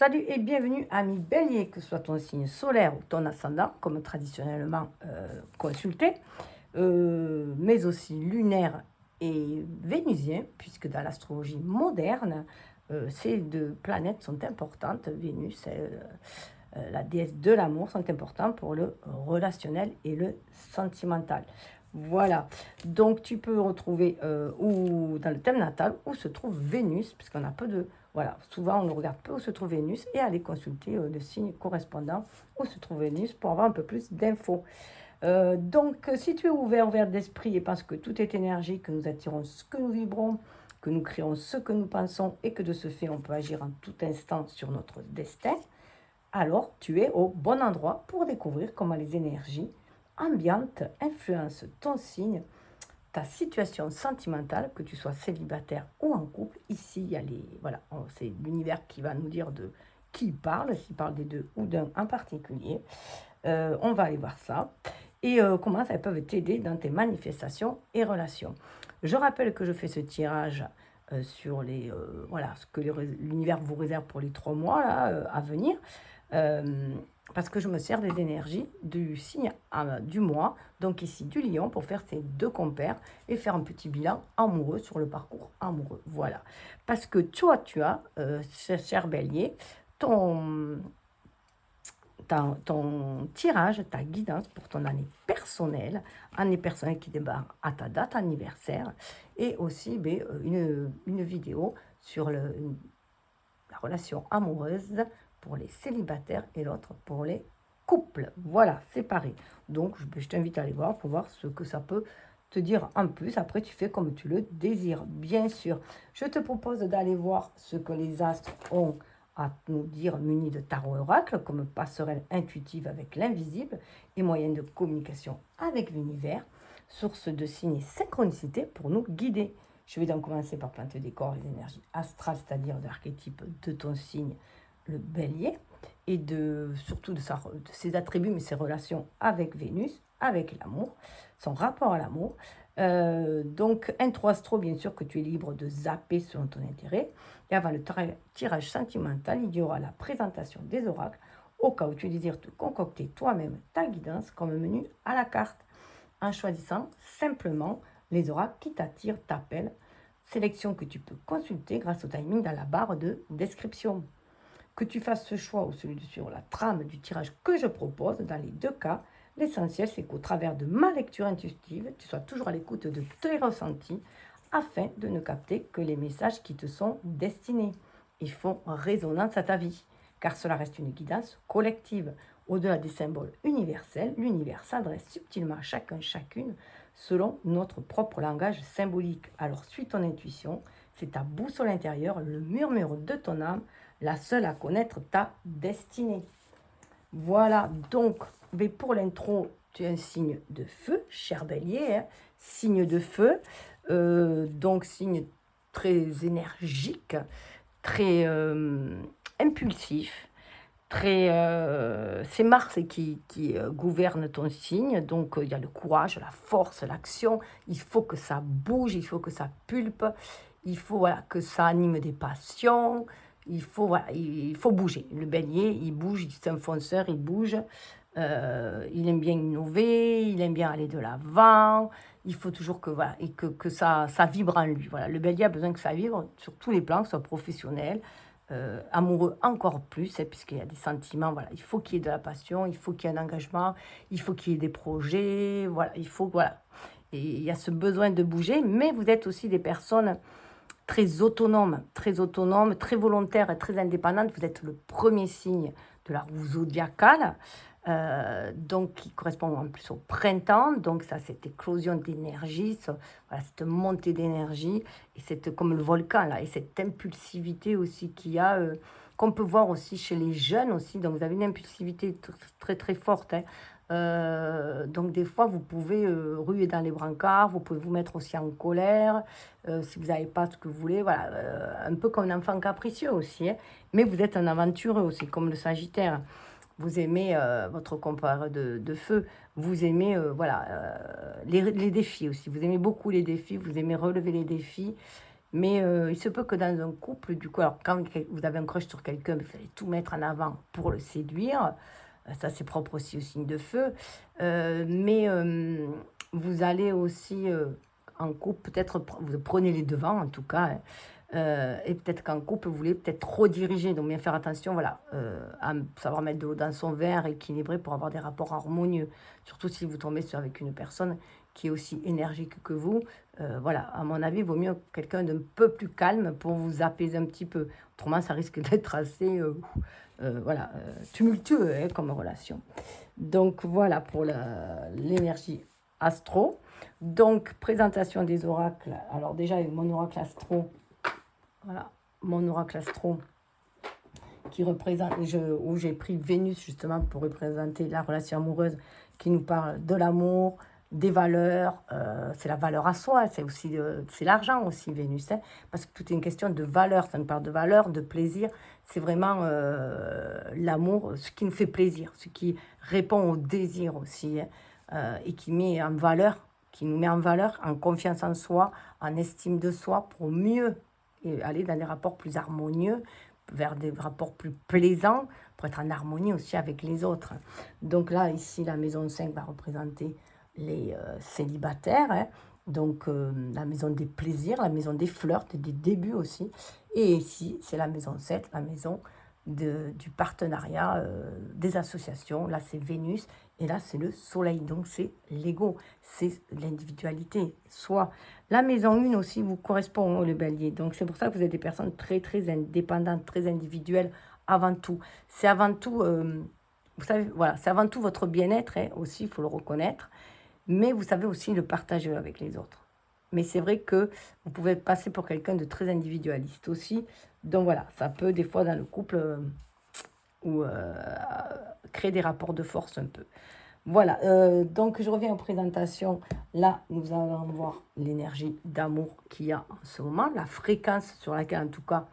Salut et bienvenue, ami Bélier, que ce soit ton signe solaire ou ton ascendant, comme traditionnellement consulté, mais aussi lunaire et vénusien, puisque dans l'astrologie moderne, ces deux planètes sont importantes. Vénus, la déesse de l'amour, sont importantes pour le relationnel et le sentimental. Voilà, donc tu peux retrouver ou dans le thème natal où se trouve Vénus, puisqu'on a peu de... Voilà, souvent on ne regarde pas où se trouve Vénus et aller consulter le signe correspondant où se trouve Vénus pour avoir un peu plus d'infos. Donc, si tu es ouvert d'esprit et penses que tout est énergie, que nous attirons ce que nous vibrons, que nous créons ce que nous pensons et que de ce fait on peut agir en tout instant sur notre destin, alors tu es au bon endroit pour découvrir comment les énergies ambiantes influencent ton signe, ta situation sentimentale, que tu sois célibataire ou en couple. Ici, il y a les, voilà, c'est l'univers qui va nous dire de qui il parle, s'il parle des deux ou d'un en particulier. On va aller voir ça. Et comment ça peuvent t'aider dans tes manifestations et relations. Je rappelle que je fais ce tirage sur les, voilà, ce que l'univers vous réserve pour les 3 mois là, à venir. Parce que je me sers des énergies du signe du mois, donc ici du lion, pour faire ces deux compères et faire un petit bilan amoureux sur le parcours amoureux. Voilà. Parce que toi, tu as, cher bélier, ton, ton tirage, ta guidance pour ton année personnelle qui démarre à ta date anniversaire, et aussi une vidéo sur la relation amoureuse pour les célibataires et l'autre pour les couples. Voilà, séparés. Donc, je t'invite à aller voir pour voir ce que ça peut te dire en plus. Après, tu fais comme tu le désires, bien sûr. Je te propose d'aller voir ce que les astres ont à nous dire munis de tarot oracle, comme passerelle intuitive avec l'invisible et moyen de communication avec l'univers, source de signes et synchronicité pour nous guider. Je vais donc commencer par planter des corps les énergies astrales, c'est-à-dire de l'archétype de ton signe, le bélier, et surtout de ses attributs, mais ses relations avec Vénus, avec l'amour, son rapport à l'amour. Donc, intro astro, bien sûr que tu es libre de zapper selon ton intérêt. Et avant le tirage sentimental, il y aura la présentation des oracles, au cas où tu désires te concocter toi-même ta guidance comme menu à la carte, en choisissant simplement les oracles qui t'attirent, t'appellent, sélection que tu peux consulter grâce au timing dans la barre de description. Que tu fasses ce choix ou celui sur la trame du tirage que je propose, dans les deux cas, l'essentiel c'est qu'au travers de ma lecture intuitive, tu sois toujours à l'écoute de tes ressentis afin de ne capter que les messages qui te sont destinés. Ils font résonance à ta vie, car cela reste une guidance collective. Au-delà des symboles universels, l'univers s'adresse subtilement à chacun, chacune, selon notre propre langage symbolique. Alors suis ton intuition, c'est ta boussole intérieure, le murmure de ton âme, la seule à connaître ta destinée. Voilà, donc, mais pour l'intro, tu es un signe de feu, cher bélier, hein, signe de feu, donc signe très énergique, très impulsif, très, c'est Mars qui gouverne ton signe, donc il y a le courage, la force, l'action, il faut que ça bouge, il faut que ça pulpe, il faut voilà, que ça anime des passions, voilà, il faut bouger. Le bélier, il bouge, c'est un fonceur, il bouge, il aime bien innover, il aime bien aller de l'avant, il faut toujours que, voilà, et que ça vibre en lui. Voilà. Le bélier a besoin que ça vibre sur tous les plans, que ce soit professionnel, amoureux encore plus, hein, puisqu'il y a des sentiments, voilà, il faut qu'il y ait de la passion, il faut qu'il y ait un engagement, il faut qu'il y ait des projets, voilà, il faut, voilà. Et il y a ce besoin de bouger, mais vous êtes aussi des personnes très autonomes, très volontaires et très indépendantes. Vous êtes le premier signe de la roue zodiacale, donc qui correspond en plus au printemps, donc ça, cette éclosion d'énergie, voilà, cette montée d'énergie, et cette, comme le volcan, là, et cette impulsivité aussi qu'il y a, qu'on peut voir aussi chez les jeunes aussi, donc vous avez une impulsivité très très forte, hein. Donc des fois, vous pouvez ruer dans les brancards, vous pouvez vous mettre aussi en colère, si vous n'avez pas ce que vous voulez, voilà, un peu comme un enfant capricieux aussi, hein. Mais vous êtes un aventureux aussi, comme le Sagittaire. Vous aimez votre compère de feu, vous aimez voilà, les défis aussi, vous aimez beaucoup les défis, vous aimez relever les défis, Mais il se peut que dans un couple, du coup, alors quand vous avez un crush sur quelqu'un, vous allez tout mettre en avant pour le séduire. Ça, c'est propre aussi au signe de feu. Mais vous allez aussi, en couple, peut-être, vous prenez les devants, en tout cas. Hein. Et peut-être qu'en couple, vous voulez peut-être trop diriger. Donc, bien faire attention, voilà, à savoir mettre de l'eau dans son verre, équilibré pour avoir des rapports harmonieux. Surtout si vous tombez avec une personne qui est aussi énergique que vous. Voilà, à mon avis, il vaut mieux quelqu'un d'un peu plus calme pour vous apaiser un petit peu. Autrement, ça risque d'être assez voilà, tumultueux hein, comme relation. Donc, voilà pour l'énergie astro. Donc, présentation des oracles. Alors, déjà, mon oracle astro, voilà, mon oracle astro qui représente, où j'ai pris Vénus justement pour représenter la relation amoureuse qui nous parle de l'amour, des valeurs, c'est la valeur à soi, c'est aussi c'est l'argent aussi Vénus, hein, parce que tout est une question de valeur, ça nous parle de valeur, de plaisir, c'est vraiment l'amour, ce qui nous fait plaisir, ce qui répond au désir aussi, hein, et qui met en valeur, qui nous met en valeur, en confiance en soi, en estime de soi, pour mieux aller dans des rapports plus harmonieux, vers des rapports plus plaisants, pour être en harmonie aussi avec les autres. Donc là, ici, la maison 5 va représenter les célibataires, hein. Donc la maison des plaisirs, la maison des flirts, des débuts aussi. Et ici, c'est la maison 7, la maison du partenariat, des associations. Là, c'est Vénus et là, c'est le soleil. Donc, c'est l'ego, c'est l'individualité. Soit la maison 1 aussi vous correspond, le bélier. Donc, c'est pour ça que vous êtes des personnes très, très indépendantes, très individuelles avant tout. C'est avant tout, vous savez, voilà, c'est avant tout votre bien-être hein, aussi, il faut le reconnaître. Mais vous savez aussi le partager avec les autres. Mais c'est vrai que vous pouvez passer pour quelqu'un de très individualiste aussi. Donc voilà, ça peut des fois dans le couple ou créer des rapports de force un peu. Voilà, donc je reviens aux présentations. Là, nous allons voir l'énergie d'amour qu'il y a en ce moment, la fréquence sur laquelle, en tout cas,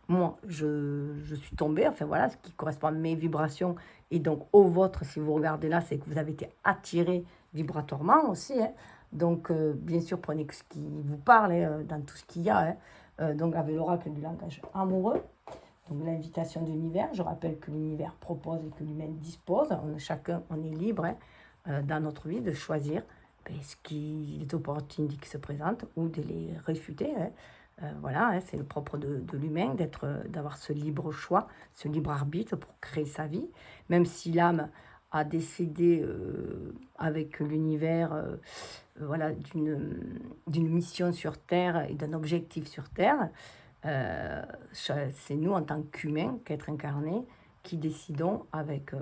moi, je suis tombée. Enfin voilà, ce qui correspond à mes vibrations et donc aux vôtres, si vous regardez là, c'est que vous avez été attiré vibratoirement aussi. Hein. Donc, bien sûr, prenez ce qui vous parle hein, dans tout ce qu'il y a. Hein. Donc, avec l'oracle du langage amoureux. Donc l'invitation de l'univers, je rappelle que l'univers propose et que l'humain dispose, chacun on est libre hein, dans notre vie de choisir les opportunités qui se présentent ou de les réfuter. Hein. Voilà, hein, c'est le propre de l'humain d'avoir ce libre choix, ce libre arbitre pour créer sa vie, même si l'âme a décidé avec l'univers voilà, d'une mission sur Terre et d'un objectif sur Terre. C'est nous, en tant qu'humains, qu'être incarnés, qui décidons avec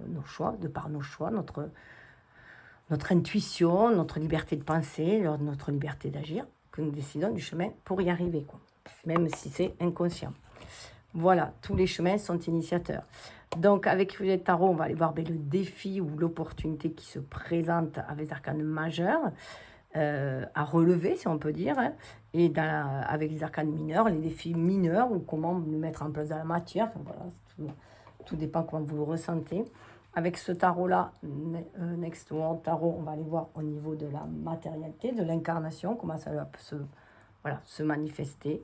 nos choix, de par nos choix, notre intuition, notre liberté de penser, notre liberté d'agir, que nous décidons du chemin pour y arriver, quoi. Même si c'est inconscient. Voilà, tous les chemins sont initiateurs. Donc, avec Juliette Tarot, on va aller voir le défi ou l'opportunité qui se présente avec les arcanes majeurs. À relever, si on peut dire, hein, et avec les arcanes mineurs, les défis mineurs, ou comment le mettre en place dans la matière, enfin, voilà, tout dépend comment vous le ressentez. Avec ce tarot-là, Next World Tarot, on va aller voir au niveau de la matérialité, de l'incarnation, comment ça va se manifester,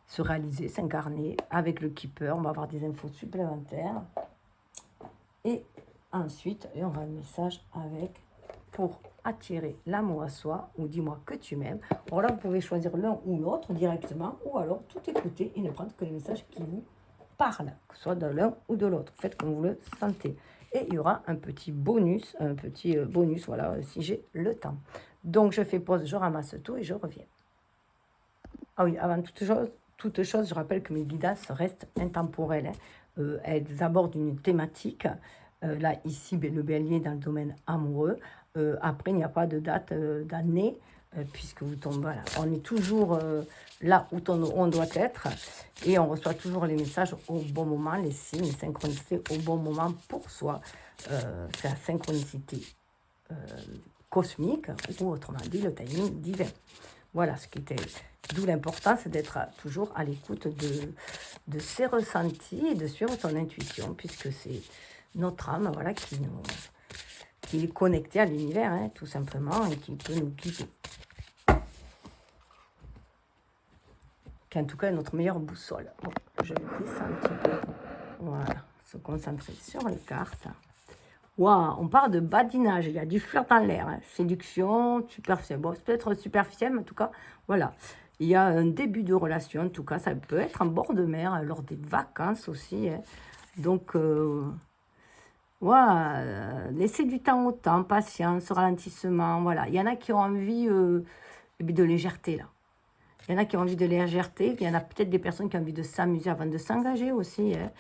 se réaliser, s'incarner. Avec le Keeper, on va avoir des infos supplémentaires. Et ensuite, on va un message avec pour attirer l'amour à soi, ou dis-moi que tu m'aimes. Alors là, vous pouvez choisir l'un ou l'autre directement, ou alors tout écouter et ne prendre que les messages qui vous parlent, que ce soit de l'un ou de l'autre. Faites comme vous le sentez. Et il y aura un petit bonus, voilà, si j'ai le temps. Donc, je fais pause, je ramasse tout et je reviens. Ah oui, avant toute chose, je rappelle que mes guidances restent intemporelles. Hein. Elles abordent une thématique. Là, ici, le bélier dans le domaine amoureux. Après, il n'y a pas de date d'année, puisque vous tombez, voilà, on est toujours là où on doit être, et on reçoit toujours les messages au bon moment, les signes, les synchronicités au bon moment pour soi. C'est la synchronicité cosmique, ou autrement dit, le timing divin. Voilà, d'où l'important, c'est d'être toujours à l'écoute de ses ressentis et de suivre ton intuition, puisque c'est notre âme, voilà, qui est connectée à l'univers, hein, tout simplement, et qui peut nous guider. qui en tout cas est notre meilleure boussole. Bon, je vais descendre un petit peu. Voilà, se concentrer sur les cartes. Waouh, on parle de badinage, il y a du flirt dans l'air, hein. Séduction, superficielle. Bon, c'est peut-être superficiel, mais en tout cas, voilà. Il y a un début de relation, en tout cas, ça peut être en bord de mer, hein, lors des vacances aussi, hein. Donc, voilà, laisser du temps au temps, patience, ralentissement, voilà. Il y en a qui ont envie de légèreté, là. Il y en a qui ont envie de légèreté, il y en a peut-être des personnes qui ont envie de s'amuser avant de s'engager aussi, hein.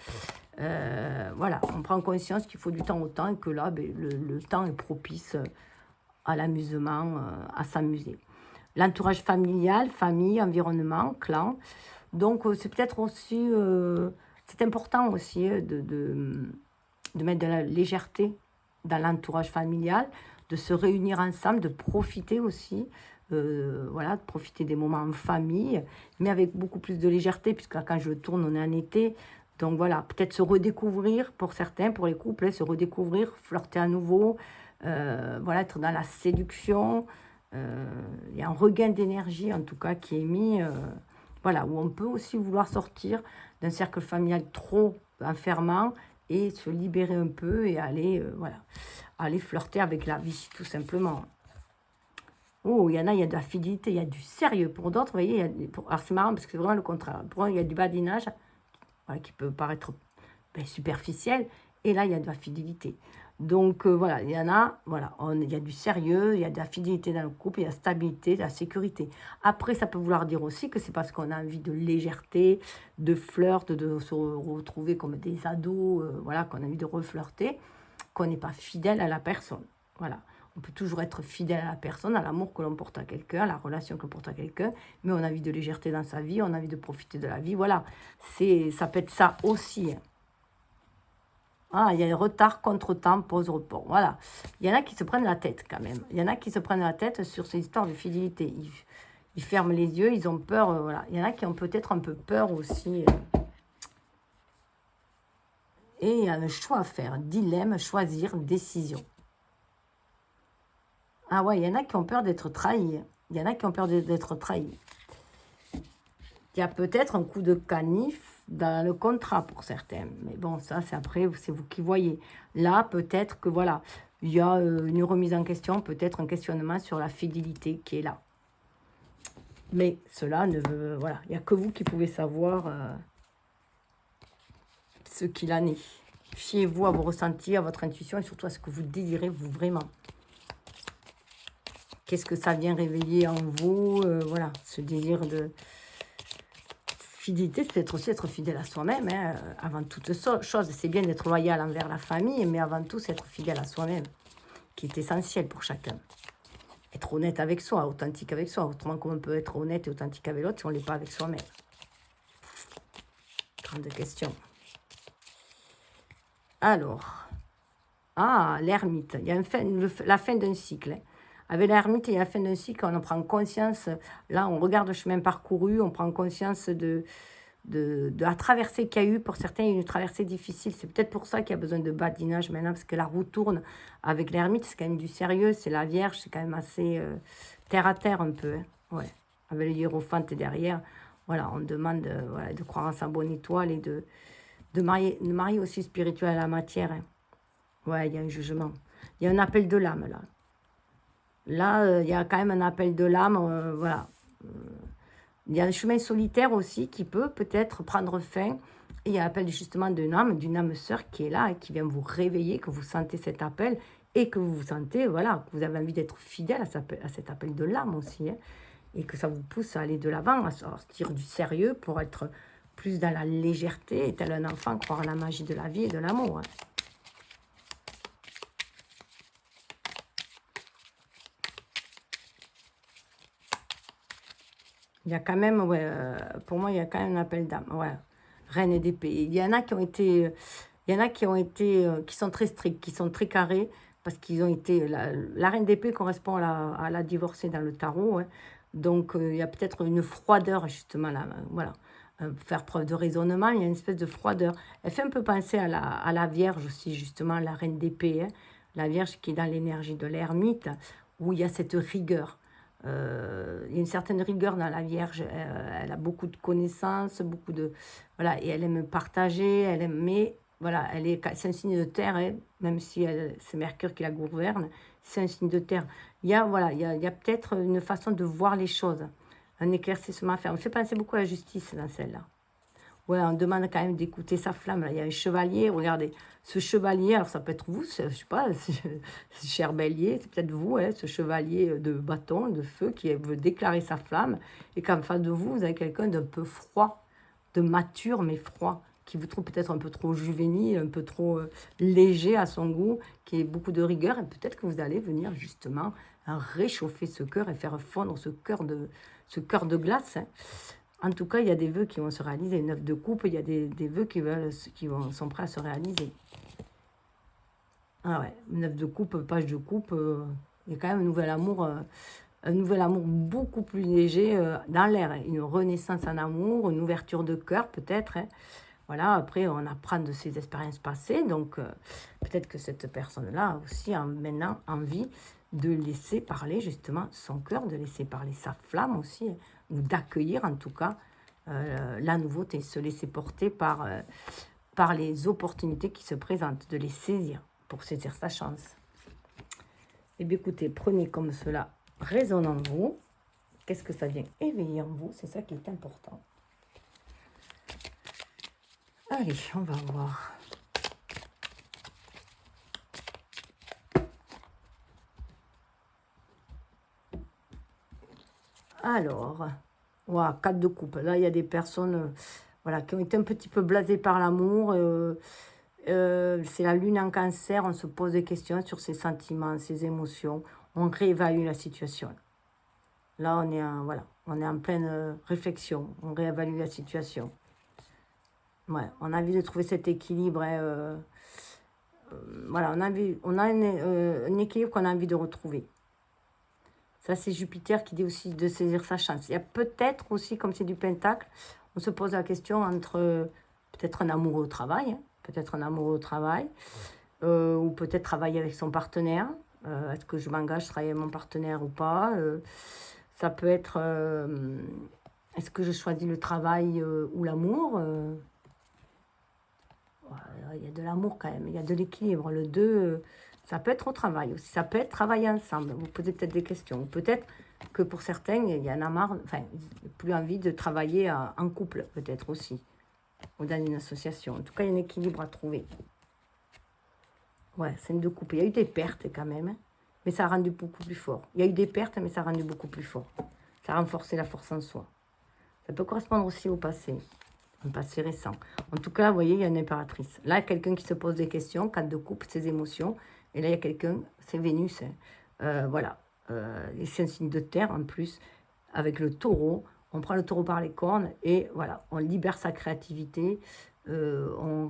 Voilà, on prend conscience qu'il faut du temps au temps et que là, le temps est propice à l'amusement, à s'amuser. L'entourage familial, famille, environnement, clan. Donc, c'est peut-être aussi, c'est important aussi de mettre de la légèreté dans l'entourage familial, de se réunir ensemble, de profiter aussi, voilà, de profiter des moments en famille, mais avec beaucoup plus de légèreté, puisque là, quand je le tourne, on est en été. Donc voilà, peut-être se redécouvrir pour certains, pour les couples, se redécouvrir, flirter à nouveau, voilà, être dans la séduction. Il y a un regain d'énergie, en tout cas, qui est mis, voilà, où on peut aussi vouloir sortir d'un cercle familial trop enfermant et se libérer un peu et aller, voilà, aller flirter avec la vie, tout simplement. Oh, il y en a, il y a de la fidélité, il y a du sérieux. Pour d'autres, vous voyez, alors c'est marrant parce que c'est vraiment le contraire. Pour eux, il y a du badinage, voilà, qui peut paraître superficiel, et là, il y a de la fidélité. Donc, voilà, il y en a, voilà, il y a du sérieux, il y a de la fidélité dans le couple, il y a de la stabilité, de la sécurité. Après, ça peut vouloir dire aussi que c'est parce qu'on a envie de légèreté, de flirt, de se retrouver comme des ados, voilà, qu'on a envie de reflirter, qu'on n'est pas fidèle à la personne. Voilà. On peut toujours être fidèle à la personne, à l'amour que l'on porte à quelqu'un, à la relation que l'on porte à quelqu'un, mais on a envie de légèreté dans sa vie, on a envie de profiter de la vie, voilà. Ça peut être ça aussi. Ah, il y a un retard, contre-temps, pause, report, voilà. Il y en a qui se prennent la tête quand même. Il y en a qui se prennent la tête sur ces histoires de fidélité. Ils ferment les yeux, ils ont peur, voilà. Il y en a qui ont peut-être un peu peur aussi. Et il y a un choix à faire, dilemme, choisir, décision. Ah ouais, il y en a qui ont peur d'être trahis. Il y en a qui ont peur d'être trahis. Il y a peut-être un coup de canif dans le contrat pour certains. Mais bon, ça, c'est après, c'est vous qui voyez. Là, peut-être que, voilà, il y a une remise en question, peut-être un questionnement sur la fidélité qui est là. Mais cela ne veut... Voilà, il n'y a que vous qui pouvez savoir ce qu'il en est. Fiez-vous à vos ressentis, à votre intuition et surtout à ce que vous désirez, vous, vraiment. Qu'est-ce que ça vient réveiller en vous, voilà, ce désir de fidélité, c'est peut-être aussi être fidèle à soi-même, hein, avant toute chose. C'est bien d'être loyal envers la famille, mais avant tout, c'est être fidèle à soi-même, qui est essentiel pour chacun. Être honnête avec soi, authentique avec soi. Autrement, comment on peut être honnête et authentique avec l'autre si on ne l'est pas avec soi-même? Grande question. Alors, l'ermite. Il y a la fin d'un cycle, hein. Avec l'ermite, il y a la fin d'un cycle, on en prend conscience. Là, on regarde le chemin parcouru, on prend conscience de la traversée qu'il y a eu. Pour certains, il y a une traversée difficile. C'est peut-être pour ça qu'il y a besoin de badinage maintenant, parce que la roue tourne. Avec l'ermite, c'est quand même du sérieux. C'est la Vierge, c'est quand même assez terre à terre un peu, hein. Ouais. Avec le hiérophante derrière. Voilà, on demande voilà, de croire en sa bonne étoile et de marier aussi spirituel à la matière, hein. Ouais, il y a un jugement. Il y a un appel de l'âme, là. Là, il y a quand même un appel de l'âme, voilà. Il y a un chemin solitaire aussi qui peut peut-être prendre fin. Et il y a l'appel justement d'une âme sœur qui est là et qui vient vous réveiller, que vous sentez cet appel et que vous vous sentez, voilà, que vous avez envie d'être fidèle à cet appel de l'âme aussi, hein, et que ça vous pousse à aller de l'avant, à sortir du sérieux pour être plus dans la légèreté et tel un enfant, croire à la magie de la vie et de l'amour, hein. Il y a quand même, ouais, pour moi, il y a quand même un appel d'âme. Ouais. Reine d'épée. Il y en a qui ont été, qui sont très stricts, qui sont très carrés, parce qu'ils ont été, la reine d'épée correspond à la divorcée dans le tarot, hein. Donc, il y a peut-être une froideur, justement, là, voilà. Faire preuve de raisonnement, il y a une espèce de froideur. Elle fait un peu penser à la Vierge aussi, justement, la reine d'épée, hein. La Vierge qui est dans l'énergie de l'ermite, où il y a cette rigueur. Il y a une certaine rigueur dans la Vierge. Elle a beaucoup de connaissances, beaucoup de... Voilà, et elle aime partager, elle aime... Mais voilà, c'est un signe de terre, hein, même si c'est Mercure qui la gouverne, c'est un signe de terre. Voilà, il y a peut-être une façon de voir les choses, un éclaircissement à faire. On me fait penser beaucoup à la justice dans celle-là. Ouais, on demande quand même d'écouter sa flamme. Là. Il y a un chevalier, regardez, ce chevalier, alors ça peut être vous, je sais pas, cher bélier, c'est peut-être vous, hein, ce chevalier de bâton, de feu, qui veut déclarer sa flamme, et qu'en face de vous, vous avez quelqu'un d'un peu froid, de mature mais froid, qui vous trouve peut-être un peu trop juvénile, un peu trop léger à son goût, qui a beaucoup de rigueur, et peut-être que vous allez venir justement réchauffer ce cœur et faire fondre ce cœur de glace, hein. En tout cas, il y a des vœux qui vont se réaliser. 9 de coupe, il y a des vœux qui sont prêts à se réaliser. Ah ouais, 9 de coupe, page de coupe, il y a quand même un nouvel amour beaucoup plus léger dans l'air. Hein. Une renaissance en amour, une ouverture de cœur peut-être. Hein. Voilà, après on apprend de ses expériences passées. Donc peut-être que cette personne-là a aussi maintenant envie de laisser parler justement son cœur, de laisser parler sa flamme aussi, hein, ou d'accueillir en tout cas la nouveauté, se laisser porter par les opportunités qui se présentent, de les saisir pour saisir sa chance. Eh bien écoutez, prenez comme cela résonne en vous. Qu'est-ce que ça vient éveiller en vous? C'est ça qui est important. Allez, on va voir. Alors, voilà, 4 de coupe. Là, il y a des personnes voilà, qui ont été un petit peu blasées par l'amour. C'est la lune en cancer, on se pose des questions sur ses sentiments, ses émotions. On réévalue la situation. Là, on est en pleine réflexion. On réévalue la situation. Ouais, on a envie de trouver cet équilibre. Hein, voilà, on a un équilibre qu'on a envie de retrouver. Ça, c'est Jupiter qui dit aussi de saisir sa chance. Il y a peut-être aussi, comme c'est du Pentacle, on se pose la question entre peut-être un amoureux au travail, hein, peut-être un amoureux au travail, ou peut-être travailler avec son partenaire. Est-ce que je m'engage à travailler avec mon partenaire ou pas? Ça peut être, est-ce que je choisis le travail ou l'amour? Il y a de l'amour quand même, il y a de l'équilibre. Le 2, ça peut être au travail aussi, ça peut être travailler ensemble. Vous posez peut-être des questions. Peut-être que pour certains, il y en a marre, enfin, plus envie de travailler en couple, peut-être aussi, ou dans une association. En tout cas, il y a un équilibre à trouver. Ouais, c'est une de coupe. Il y a eu des pertes quand même, hein, mais ça a rendu beaucoup plus fort. Il y a eu des pertes, mais ça a rendu beaucoup plus fort. Ça a renforcé la force en soi. Ça peut correspondre aussi au passé. Un passé récent. En tout cas, vous voyez, il y a une impératrice. Là, il y a quelqu'un qui se pose des questions, 4 de coupe, ses émotions. Et là, il y a quelqu'un, c'est Vénus. Hein. Voilà. Et c'est un signe de terre en plus, avec le taureau. On prend le taureau par les cornes et voilà, on libère sa créativité, on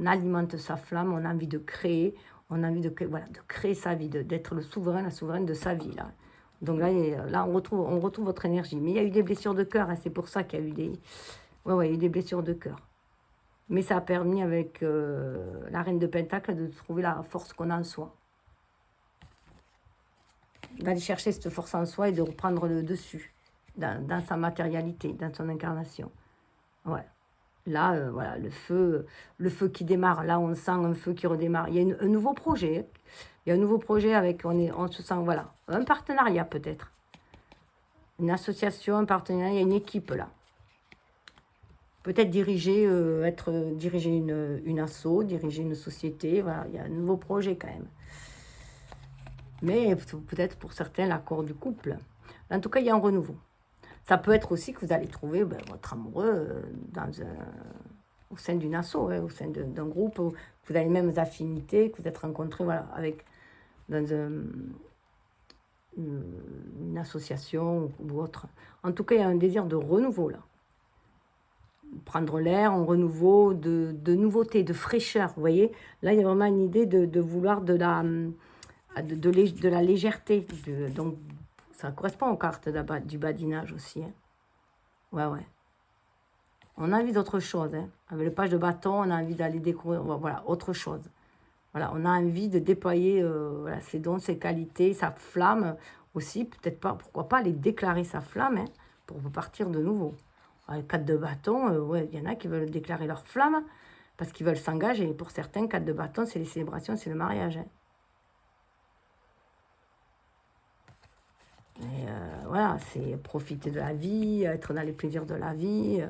alimente sa flamme, on a envie de créer, on a envie de créer sa vie, d'être le souverain, la souveraine de sa vie. Là. Donc là, on retrouve votre énergie. Mais il y a eu des blessures de cœur, hein, c'est pour ça qu'il y a eu des... Ouais, il y a eu des blessures de cœur. Mais ça a permis, avec la reine de Pentacle, de trouver la force qu'on a en soi. D'aller chercher cette force en soi et de reprendre le dessus dans sa matérialité, dans son incarnation. Ouais. Là, voilà, le feu qui démarre. Là, on sent un feu qui redémarre. Il y a un nouveau projet. Il y a un nouveau projet avec, on se sent, voilà, un partenariat peut-être. Une association, un partenariat, il y a une équipe là. Peut-être diriger une asso, diriger une société, voilà, il y a un nouveau projet quand même. Mais peut-être pour certains, l'accord du couple. En tout cas, il y a un renouveau. Ça peut être aussi que vous allez trouver votre amoureux au sein d'une asso, hein, au sein d'un groupe, où vous avez les mêmes affinités, que vous êtes rencontrés voilà, dans une association ou autre. En tout cas, il y a un désir de renouveau là. Prendre l'air, un renouveau, de nouveauté, de fraîcheur, vous voyez. Là, il y a vraiment une idée de vouloir de la légèreté. Donc, ça correspond aux cartes du badinage aussi. Hein. Ouais. On a envie d'autre chose. Hein. Avec le page de bâton, on a envie d'aller découvrir, voilà, autre chose. Voilà, on a envie de déployer ses dons, ses qualités, sa flamme aussi, peut-être pas, pourquoi pas aller déclarer sa flamme, hein, pour repartir de nouveau. Le 4 de bâton, ouais, il y en a qui veulent déclarer leur flamme parce qu'ils veulent s'engager. Pour certains, 4 de bâton, c'est les célébrations, c'est le mariage. Hein. Et voilà, c'est profiter de la vie, être dans les plaisirs de la vie.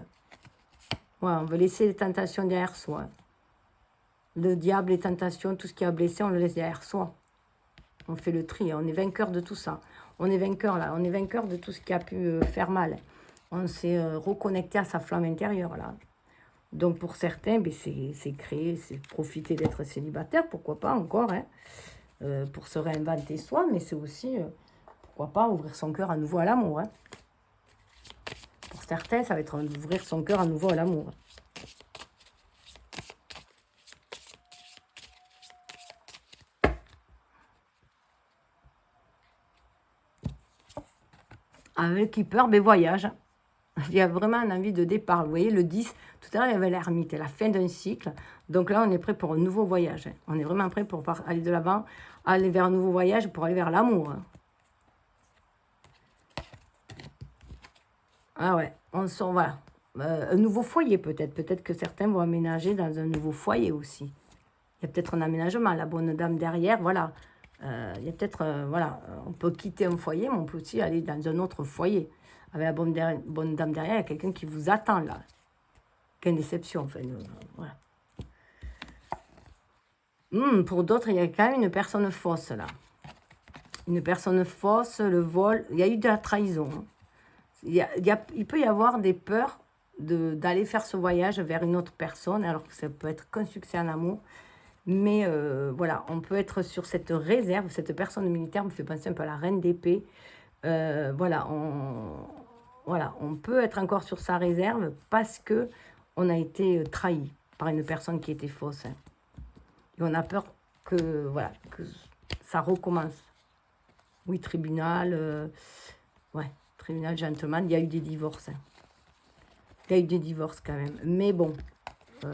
Ouais, on veut laisser les tentations derrière soi. Le diable, les tentations, tout ce qui a blessé, on le laisse derrière soi. On fait le tri, on est vainqueur de tout ça. On est vainqueur là, on est vainqueur de tout ce qui a pu faire mal. On s'est reconnecté à sa flamme intérieure là. Donc pour certains, ben, c'est créer, c'est profiter d'être célibataire, pourquoi pas encore, hein, pour se réinventer soi, mais c'est aussi, pourquoi pas, ouvrir son cœur à nouveau à l'amour. Hein. Pour certains, ça va être ouvrir son cœur à nouveau à l'amour. Avec qui peur, ben voyage. Il y a vraiment une envie de départ. Vous voyez, le 10, tout à l'heure, il y avait l'ermite, la fin d'un cycle. Donc là, on est prêt pour un nouveau voyage. On est vraiment prêt pour aller de l'avant, aller vers un nouveau voyage, pour aller vers l'amour. Ah ouais, on sort, voilà. Un nouveau foyer peut-être. Peut-être que certains vont aménager dans un nouveau foyer aussi. Il y a peut-être un aménagement. La bonne dame derrière, voilà. Il y a peut-être, voilà, on peut quitter un foyer, mais on peut aussi aller dans un autre foyer. Avec la bonne dame derrière, il y a quelqu'un qui vous attend là. Quelle déception, enfin, voilà. Pour d'autres, il y a quand même une personne fausse là. Une personne fausse, le vol, il y a eu de la trahison. Il peut y avoir des peurs d'aller faire ce voyage vers une autre personne, alors que ça peut être qu'un succès en amour. Mais voilà, on peut être sur cette réserve. Cette personne militaire me fait penser un peu à la reine d'épée. Voilà, on peut être encore sur sa réserve parce que on a été trahi par une personne qui était fausse. Hein. Et on a peur que, voilà, que ça recommence. Oui, tribunal, ouais, tribunal gentleman, il y a eu des divorces. Hein. Il y a eu des divorces quand même. Mais bon,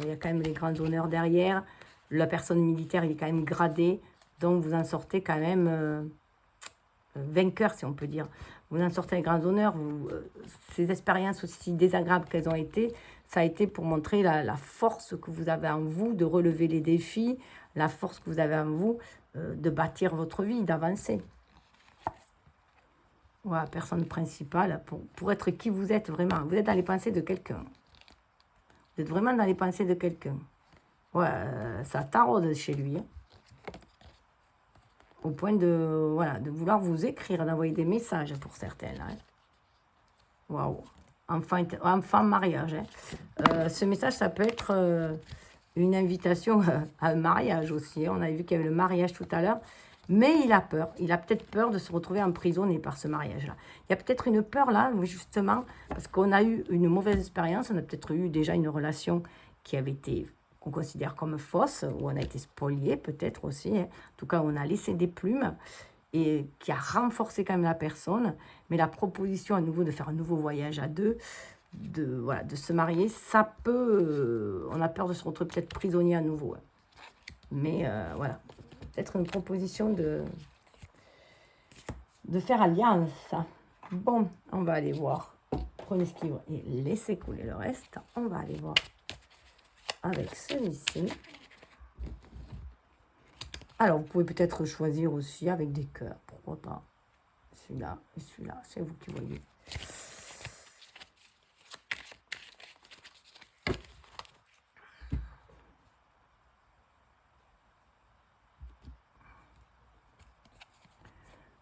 il y a quand même les grands honneurs derrière. La personne militaire, il est quand même gradé. Donc, vous en sortez quand même vainqueur, si on peut dire. Vous en sortez avec grands honneurs. Ces expériences aussi désagréables qu'elles ont été, ça a été pour montrer la force que vous avez en vous de relever les défis, la force que vous avez en vous de bâtir votre vie, d'avancer. Voilà, personne principale, pour être qui vous êtes vraiment. Vous êtes dans les pensées de quelqu'un. Vous êtes vraiment dans les pensées de quelqu'un. Ouais, ça taraude chez lui. Hein. Au point de, voilà, de vouloir vous écrire, d'envoyer des messages pour certains. Là, hein. Waouh. Enfant mariage. Hein. Ce message, ça peut être une invitation à un mariage aussi. Hein. On a vu qu'il y avait le mariage tout à l'heure. Mais il a peur. Il a peut-être peur de se retrouver emprisonné par ce mariage-là. Il y a peut-être une peur là, justement, parce qu'on a eu une mauvaise expérience. On a peut-être eu déjà une relation qui avait été, qu'on considère comme fausse, où on a été spolié peut-être aussi. Hein. En tout cas, on a laissé des plumes et qui a renforcé quand même la personne. Mais la proposition à nouveau de faire un nouveau voyage à deux, voilà, de se marier, ça peut... on a peur de se retrouver peut-être prisonnier à nouveau. Hein. Mais voilà. Peut-être une proposition de faire alliance. Bon, on va aller voir. Prenez ce qui va et laissez couler le reste. On va aller voir avec celui-ci. Alors, vous pouvez peut-être choisir aussi avec des cœurs. Pourquoi pas. Celui-là et celui-là. C'est vous qui voyez.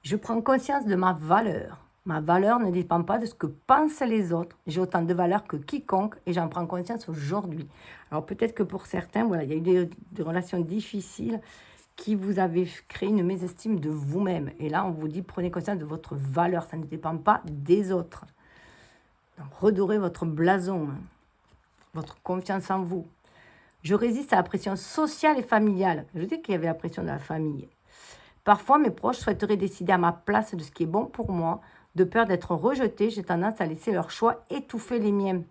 Je prends conscience de ma valeur. Ma valeur ne dépend pas de ce que pensent les autres. J'ai autant de valeur que quiconque et j'en prends conscience aujourd'hui. Alors peut-être que pour certains, voilà, il y a eu des relations difficiles qui vous avaient créé une mésestime de vous-même. Et là, on vous dit, prenez conscience de votre valeur. Ça ne dépend pas des autres. Donc, redorez votre blason, hein, votre confiance en vous. Je résiste à la pression sociale et familiale. Je dis qu'il y avait la pression de la famille. Parfois, mes proches souhaiteraient décider à ma place de ce qui est bon pour moi. De peur d'être rejetée, j'ai tendance à laisser leur choix étouffer les miens.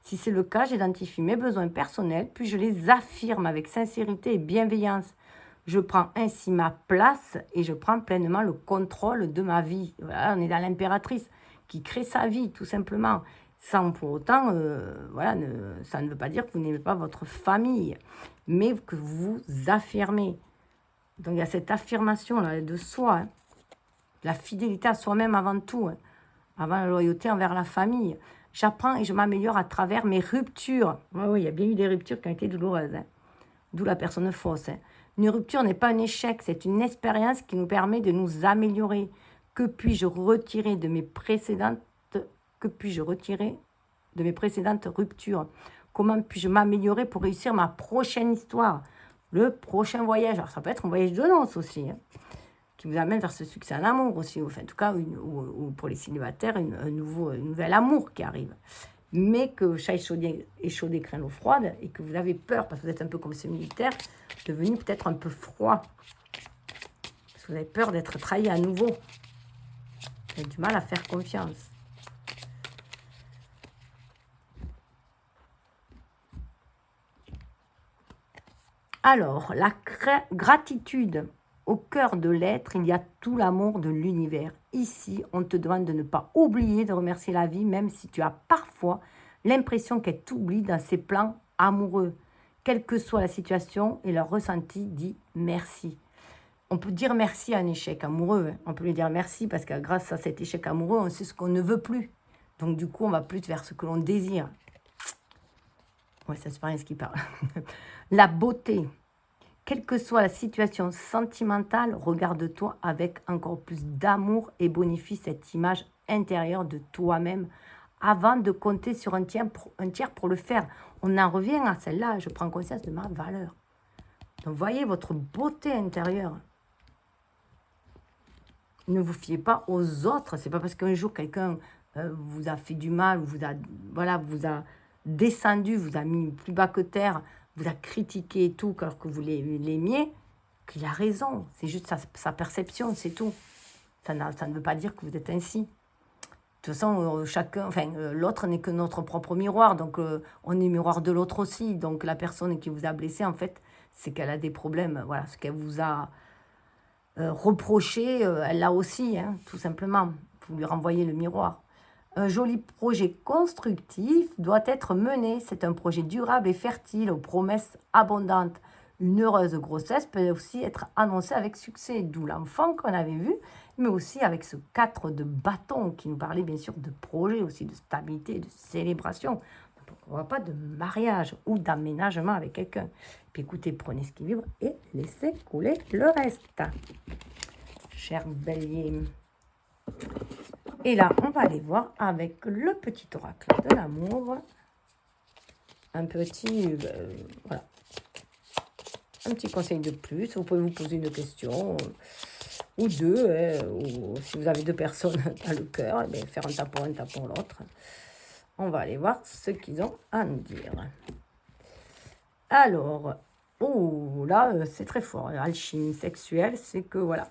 Si c'est le cas, j'identifie mes besoins personnels, puis je les affirme avec sincérité et bienveillance. Je prends ainsi ma place et je prends pleinement le contrôle de ma vie. Voilà, on est dans l'impératrice qui crée sa vie, tout simplement. Sans pour autant, voilà, ça ne veut pas dire que vous n'aimez pas votre famille, mais que vous affirmez. Donc il y a cette affirmation-là de soi, hein. La fidélité à soi-même avant tout, hein, avant la loyauté envers la famille. J'apprends et je m'améliore à travers mes ruptures. Oui, oui, il y a bien eu des ruptures qui ont été douloureuses, hein. D'où la personne fausse, hein. Une rupture n'est pas un échec, c'est une expérience qui nous permet de nous améliorer. Que puis-je retirer de mes précédentes ruptures? Comment puis-je m'améliorer pour réussir ma prochaine histoire? Le prochain voyage. Alors ça peut être un voyage de noces aussi, hein, qui vous amène vers ce succès en amour aussi. Enfin, en tout cas, ou pour les célibataires, un nouvel amour qui arrive. Mais que chat échaudé craint l'eau froide et que vous avez peur, parce que vous êtes un peu comme ce militaire, devenu peut-être un peu froid. Parce que vous avez peur d'être trahi à nouveau. Vous avez du mal à faire confiance. Alors, la gratitude. Au cœur de l'être, il y a tout l'amour de l'univers. Ici, on te demande de ne pas oublier de remercier la vie, même si tu as parfois l'impression qu'elle t'oublie dans ses plans amoureux. Quelle que soit la situation et leur ressenti, dit merci. On peut dire merci à un échec amoureux, hein. On peut lui dire merci parce que grâce à cet échec amoureux, on sait ce qu'on ne veut plus. Donc du coup, on va plus vers ce que l'on désire. Ouais, ça c'est pas rien ce qui parle. La beauté. Quelle que soit la situation sentimentale, regarde-toi avec encore plus d'amour et bonifie cette image intérieure de toi-même avant de compter sur un tiers pour le faire. On en revient à celle-là, je prends conscience de ma valeur. Donc voyez votre beauté intérieure. Ne vous fiez pas aux autres. C'est pas parce qu'un jour quelqu'un vous a fait du mal, ou vous a descendu, vous a mis plus bas que terre, vous a critiqué et tout, alors que vous l'aimiez, qu'il a raison. C'est juste sa perception, c'est tout. Ça ne veut pas dire que vous êtes ainsi. De toute façon, l'autre n'est que notre propre miroir, donc on est miroir de l'autre aussi. Donc la personne qui vous a blessé, en fait, c'est qu'elle a des problèmes. Voilà, ce qu'elle vous a reproché, elle l'a aussi, hein, tout simplement. Vous lui renvoyez le miroir. Un joli projet constructif doit être mené. C'est un projet durable et fertile aux promesses abondantes. Une heureuse grossesse peut aussi être annoncée avec succès, d'où l'enfant qu'on avait vu, mais aussi avec ce 4 de bâton qui nous parlait bien sûr de projet, aussi de stabilité, de célébration. On ne voit pas de mariage ou d'aménagement avec quelqu'un. Puis écoutez, prenez ce qui vibre et laissez couler le reste. Cher bélier. Et là, on va aller voir avec le petit oracle de l'amour. Un petit, voilà. Un petit conseil de plus. Vous pouvez vous poser une question ou deux. Ou si vous avez deux personnes dans le cœur, faire un tapon l'autre. On va aller voir ce qu'ils ont à nous dire. Alors, là, c'est très fort. L'alchimie sexuelle, c'est que, voilà,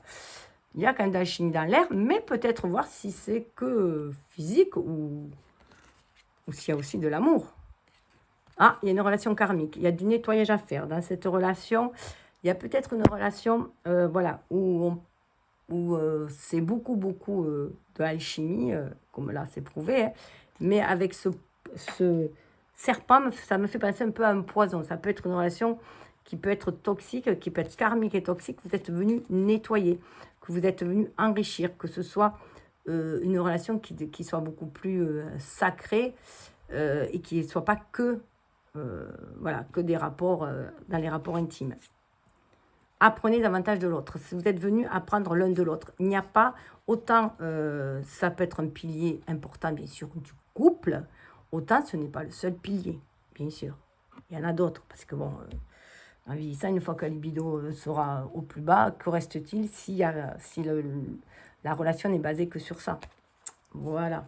il y a quand même de l'alchimie dans l'air, mais peut-être voir si c'est que physique ou s'il y a aussi de l'amour. Ah, il y a une relation karmique. Il y a du nettoyage à faire. Dans cette relation, il y a peut-être une relation, voilà, où c'est beaucoup de l'alchimie, comme là, c'est prouvé, hein, mais avec ce serpent, ça me fait penser un peu à un poison. Ça peut être une relation qui peut être toxique, qui peut être karmique et toxique. Vous êtes venu nettoyer, que vous êtes venu enrichir, que ce soit une relation qui soit beaucoup plus sacrée et qui ne soit pas que, que des rapports, dans les rapports intimes. Apprenez davantage de l'autre. Si vous êtes venu apprendre l'un de l'autre, il n'y a pas autant, ça peut être un pilier important, bien sûr, du couple, autant ce n'est pas le seul pilier, bien sûr. Il y en a d'autres, parce que bon, en vieillissant, une fois que la libido sera au plus bas, que reste-t-il si la relation n'est basée que sur ça? Voilà.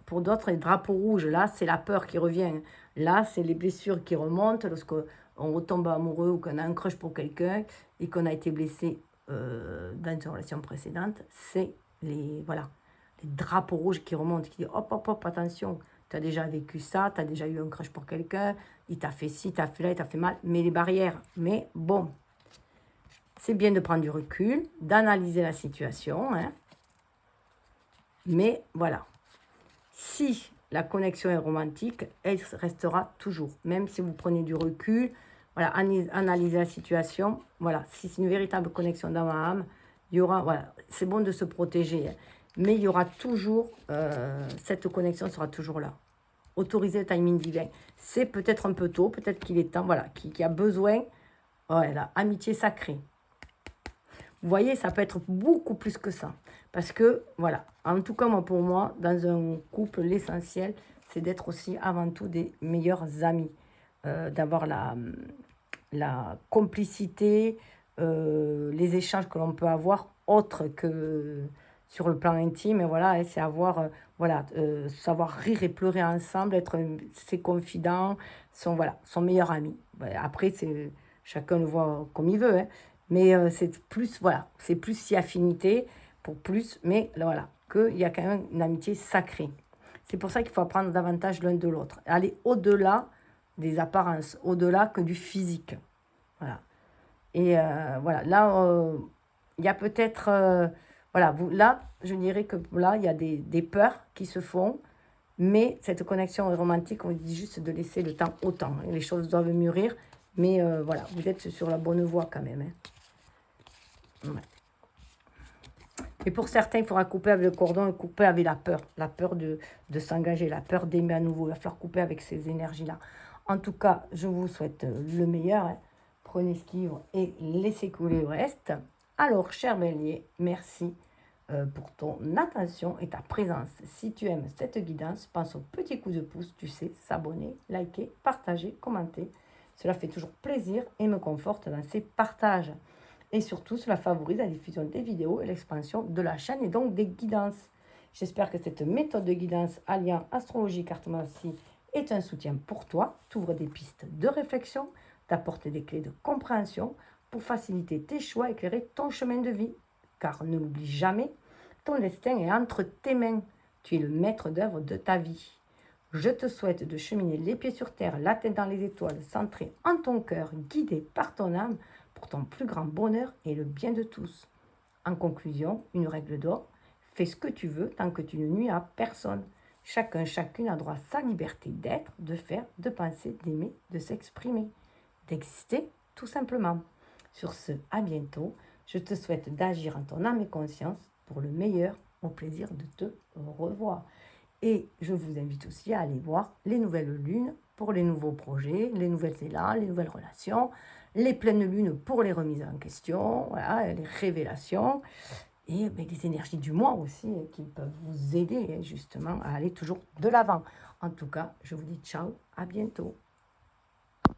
Pour d'autres, les drapeaux rouges, là, c'est la peur qui revient. Là, c'est les blessures qui remontent lorsqu'on retombe amoureux ou qu'on a un crush pour quelqu'un et qu'on a été blessé dans une relation précédente. C'est les drapeaux rouges qui remontent, qui disent hop, attention, tu as déjà vécu ça, tu as déjà eu un crush pour quelqu'un, il t'a fait ci, il t'a fait là, il t'a fait mal, mais les barrières. Mais bon, c'est bien de prendre du recul, d'analyser la situation. Hein. Mais voilà, si la connexion est romantique, elle restera toujours. Même si vous prenez du recul, voilà, analysez la situation. Voilà, si c'est une véritable connexion dans ma âme, il y aura, voilà, c'est bon de se protéger. Hein, mais il y aura toujours, cette connexion sera toujours là. Autoriser le timing divin. C'est peut-être un peu tôt, peut-être qu'il est temps, voilà, qui a besoin, voilà, amitié sacrée. Vous voyez, ça peut être beaucoup plus que ça. Parce que, voilà, en tout cas, moi, pour moi, dans un couple, l'essentiel, c'est d'être aussi avant tout des meilleurs amis. D'avoir la complicité, les échanges que l'on peut avoir, autres que sur le plan intime. Et voilà, c'est avoir, voilà, savoir rire et pleurer ensemble, être ses confidents, son meilleur ami. Après, chacun le voit comme il veut, hein. Mais c'est plus, voilà, c'est plus si affinité pour plus, mais voilà, qu'il y a quand même une amitié sacrée. C'est pour ça qu'il faut apprendre davantage l'un de l'autre. Aller au-delà des apparences, au-delà que du physique. Voilà. Et voilà, là, il y a peut-être, voilà, là, je dirais que là, il y a des peurs qui se font, mais cette connexion est romantique, on dit juste de laisser le temps au temps. Les choses doivent mûrir, mais voilà, vous êtes sur la bonne voie quand même. Hein. Ouais. Et pour certains, il faudra couper avec le cordon et couper avec la peur de s'engager, la peur d'aimer à nouveau. Il va falloir couper avec ces énergies-là. En tout cas, je vous souhaite le meilleur. Hein. Prenez ce qu'il y a et laissez couler le reste. Alors, cher Bélier, merci pour ton attention et ta présence. Si tu aimes cette guidance, pense au petit coup de pouce, tu sais, s'abonner, liker, partager, commenter. Cela fait toujours plaisir et me conforte dans ces partages. Et surtout, cela favorise la diffusion des vidéos et l'expansion de la chaîne et donc des guidances. J'espère que cette méthode de guidance alliant astrologie, cartomancie est un soutien pour toi, t'ouvre des pistes de réflexion, t'apporte des clés de compréhension pour faciliter tes choix et éclairer ton chemin de vie. Car ne l'oublie jamais, ton destin est entre tes mains. Tu es le maître d'œuvre de ta vie. Je te souhaite de cheminer les pieds sur terre, la tête dans les étoiles, centré en ton cœur, guidé par ton âme, pour ton plus grand bonheur et le bien de tous. En conclusion, une règle d'or, fais ce que tu veux tant que tu ne nuis à personne. Chacun, chacune a droit à sa liberté d'être, de faire, de penser, d'aimer, de s'exprimer, d'exister tout simplement. Sur ce, à bientôt. Je te souhaite d'agir en ton âme et conscience pour le meilleur, au plaisir de te revoir. Et je vous invite aussi à aller voir les nouvelles lunes pour les nouveaux projets, les nouvelles élans, les nouvelles relations, les pleines lunes pour les remises en question, voilà, les révélations et les énergies du mois aussi qui peuvent vous aider justement à aller toujours de l'avant. En tout cas, je vous dis ciao, à bientôt.